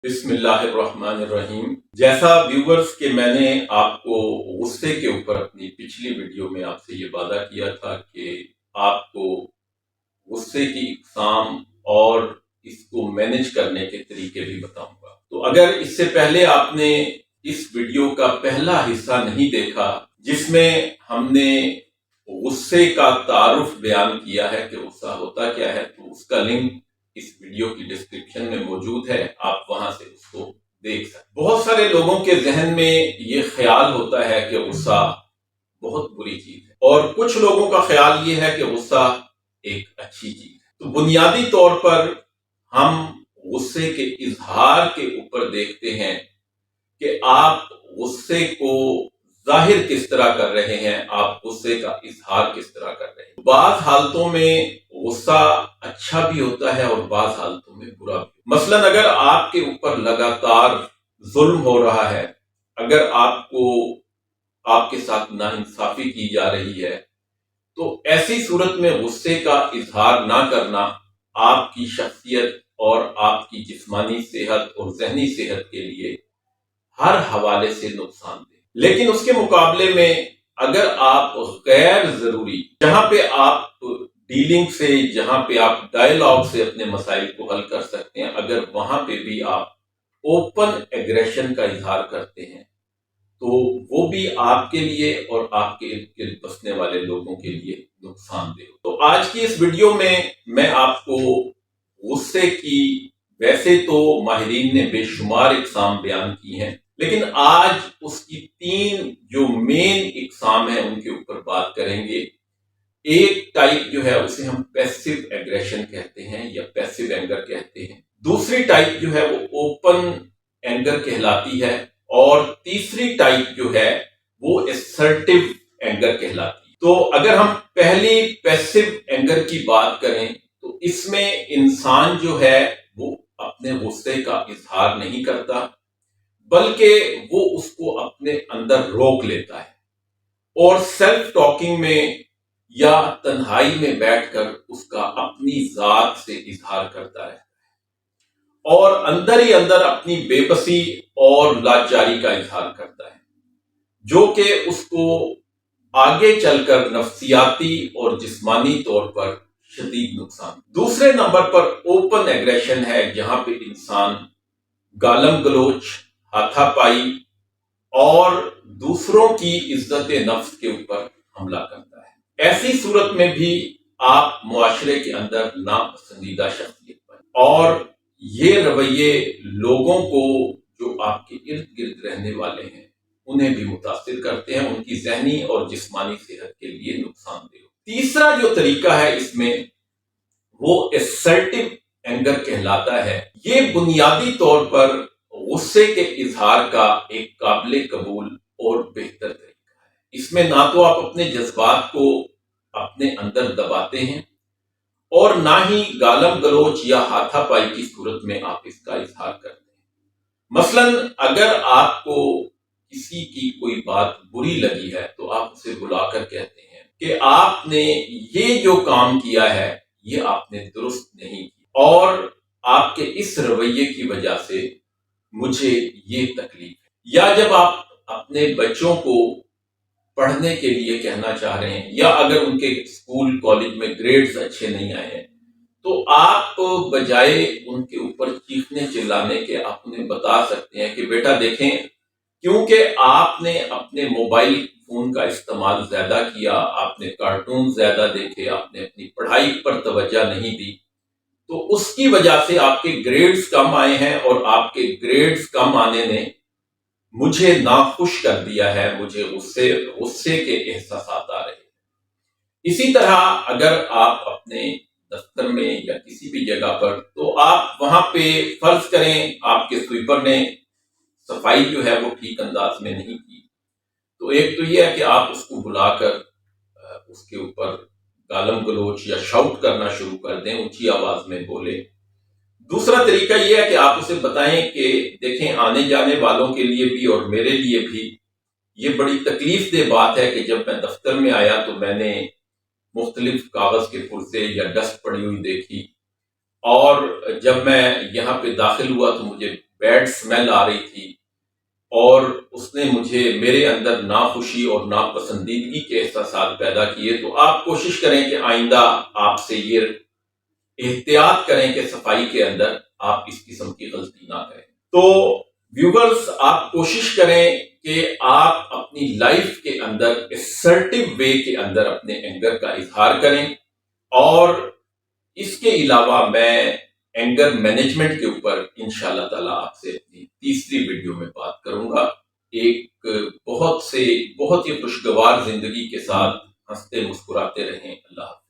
بسم اللہ الرحمن الرحیم۔ جیسا ویورز کہ میں نے آپ کو غصے کے اوپر اپنی پچھلی ویڈیو میں آپ سے یہ وعدہ کیا تھا کہ آپ کو غصے کی اقسام اور اس کو مینج کرنے کے طریقے بھی بتاؤں گا۔ تو اگر اس سے پہلے آپ نے اس ویڈیو کا پہلا حصہ نہیں دیکھا جس میں ہم نے غصے کا تعارف بیان کیا ہے کہ غصہ ہوتا کیا ہے، تو اس کا لنک اس ویڈیو کی ڈسکرپشن میں موجود ہے، آپ وہاں سے اس کو دیکھ سکتے۔ بہت سارے لوگوں کے ذہن میں یہ خیال ہوتا ہے کہ غصہ بہت بری چیز ہے، اور کچھ لوگوں کا خیال یہ ہے کہ غصہ ایک اچھی چیز ہے۔ تو بنیادی طور پر ہم غصے کے اظہار کے اوپر دیکھتے ہیں کہ آپ غصے کو ظاہر کس طرح کر رہے ہیں، آپ غصے کا اظہار کس طرح کر رہے ہیں۔ بعض حالتوں میں غصہ اچھا بھی ہوتا ہے اور بعض حالتوں میں برا بھی۔ مثلا اگر آپ کے اوپر لگاتار ظلم ہو رہا ہے، اگر آپ کے ساتھ ناانصافی کی جا رہی ہے، تو ایسی صورت میں غصے کا اظہار نہ کرنا آپ کی شخصیت اور آپ کی جسمانی صحت اور ذہنی صحت کے لیے ہر حوالے سے نقصان دہ۔ لیکن اس کے مقابلے میں اگر آپ غیر ضروری، جہاں پہ آپ ڈیلنگ سے، جہاں پہ آپ ڈائیلاگ سے اپنے مسائل کو حل کر سکتے ہیں، اگر وہاں پہ بھی آپ اوپن ایگریشن کا اظہار کرتے ہیں، تو وہ بھی آپ کے لیے اور آپ کے ارد گرد بسنے والے لوگوں کے لیے نقصان دہ۔ تو آج کی اس ویڈیو میں آپ کو غصے کی، ویسے تو ماہرین نے بے شمار اقسام بیان کی ہیں، لیکن آج اس کی 3 جو مین اقسام ہیں ان کے اوپر بات کریں گے۔ ایک ٹائپ جو ہے اسے ہم پیسو ایگریشن کہتے ہیں یا پیسو اینگر کہتے ہیں، دوسری ٹائپ جو ہے وہ اوپن اینگر کہلاتی ہے، اور تیسری ٹائپ جو ہے وہ اسرٹیو اینگر کہلاتی ہے۔ تو اگر ہم پہلی پیسو اینگر کی بات کریں تو اس میں انسان جو ہے وہ اپنے غصے کا اظہار نہیں کرتا، بلکہ وہ اس کو اپنے اندر روک لیتا ہے اور سیلف ٹاکنگ میں یا تنہائی میں بیٹھ کر اس کا اپنی ذات سے اظہار کرتا ہے، اور اندر ہی اندر اپنی بے بسی اور لاچاری کا اظہار کرتا ہے، جو کہ اس کو آگے چل کر نفسیاتی اور جسمانی طور پر شدید نقصان۔ دوسرے نمبر پر اوپن ایگریشن ہے، جہاں پہ انسان گالم گلوچ، ہاتھا پائی اور دوسروں کی عزت نفس کے اوپر حملہ کرتا ہے۔ ایسی صورت میں بھی آپ معاشرے کے اندر ناپسندیدہ شخصیت بنیں، اور یہ رویے لوگوں کو جو آپ کے ارد گرد رہنے والے ہیں انہیں بھی متاثر کرتے ہیں، ان کی ذہنی اور جسمانی صحت کے لیے نقصان دہ۔ تیسرا جو طریقہ ہے اس میں وہ اسرٹیو اینگر کہلاتا ہے۔ یہ بنیادی طور پر غصے کے اظہار کا ایک قابل قبول اور بہتر طریقہ ہے۔ اس میں نہ تو آپ اپنے جذبات کو اپنے اندر دباتے ہیں، اور نہ ہی گالم گلوچ یا ہاتھا پائی کی صورت میں آپ اس کا اظہار کرتے ہیں۔ مثلا اگر آپ کو کسی کی کوئی بات بری لگی ہے تو آپ اسے بلا کر کہتے ہیں کہ آپ نے یہ جو کام کیا ہے یہ آپ نے درست نہیں کیا، اور آپ کے اس رویے کی وجہ سے مجھے یہ تکلیف ہے۔ یا جب آپ اپنے بچوں کو پڑھنے کے لیے کہنا چاہ رہے ہیں، یا اگر ان کے اسکول کالج میں گریڈز اچھے نہیں آئے ہیں، تو آپ بجائے ان کے اوپر چیخنے چلانے کے آپ انہیں بتا سکتے ہیں کہ بیٹا دیکھیں، کیونکہ آپ نے اپنے موبائل فون کا استعمال زیادہ کیا، آپ نے کارٹون زیادہ دیکھے، آپ نے اپنی پڑھائی پر توجہ نہیں دی، تو اس کی وجہ سے آپ کے گریڈز کم آئے ہیں، اور آپ کے گریڈز کم آنے نے مجھے ناخوش کر دیا ہے، مجھے غصے کے احساسات آ رہے ہیں۔ اسی طرح اگر آپ اپنے دفتر میں یا کسی بھی جگہ پر، تو آپ وہاں پہ فرض کریں آپ کے سویپر نے صفائی جو ہے وہ ٹھیک انداز میں نہیں کی، تو ایک تو یہ ہے کہ آپ اس کو بلا کر اس کے اوپر گالم گلوچ یا شاؤٹ کرنا شروع کر دیں، اونچی آواز میں بولیں۔ دوسرا طریقہ یہ ہے کہ آپ اسے بتائیں کہ دیکھیں، آنے جانے والوں کے لیے بھی اور میرے لیے بھی یہ بڑی تکلیف دہ بات ہے کہ جب میں دفتر میں آیا تو میں نے مختلف کاغذ کے پرزے یا ڈسٹ پڑی ہوئی دیکھی، اور جب میں یہاں پہ داخل ہوا تو مجھے بیڈ سمیل آ رہی تھی اور اس نے مجھے میرے اندر ناخوشی اور ناپسندیدگی کے احساسات پیدا کیے، تو آپ کوشش کریں کہ آئندہ آپ سے یہ احتیاط کریں کہ صفائی کے اندر آپ اس قسم کی غلطی نہ کریں۔ تو ویورز، آپ کوشش کریں کہ آپ اپنی لائف کے اندر اسرٹیو وے کے اندر اپنے اینگر کا اظہار کریں، اور اس کے علاوہ میں اینگر مینجمنٹ کے اوپر انشاءاللہ تعالیٰ آپ سے اپنی تیسری ویڈیو میں بات کروں گا۔ ایک بہت ہی خوشگوار زندگی کے ساتھ ہنستے مسکراتے رہیں۔ اللہ حافظ۔